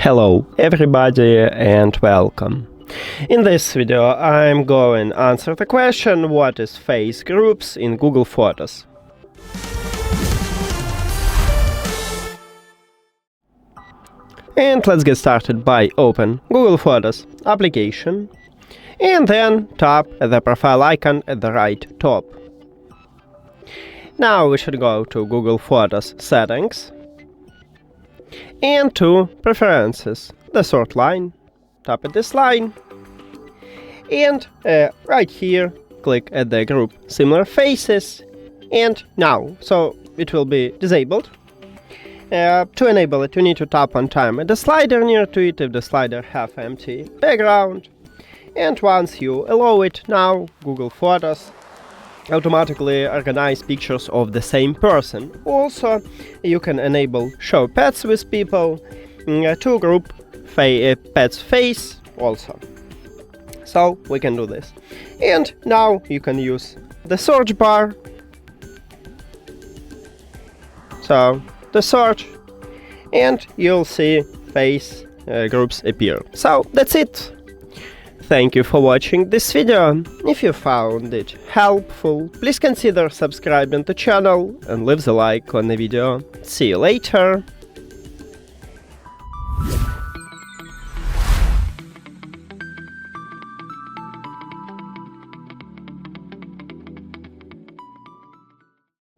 Hello everybody and welcome. In this video I'm going to answer the question what is face groups in Google Photos. And let's get started by open Google Photos application and then tap the profile icon at the right top. Now we should go to Google Photos settings and to Preferences, the third line, tap at this line, and right here click at the group Similar Faces, and now, so it will be disabled. To enable it, you need to tap one time at the slider near to it if the slider have empty background, and once you allow it, now Google Photos automatically organize pictures of the same person. Also, you can enable Show Pets with People to group pet's face also. So we can do this. And now you can use the search bar. So the search, and you'll see face groups appear. So that's it. Thank you for watching this video. If you found it helpful, please consider subscribing to the channel and leave the like on the video. See you later.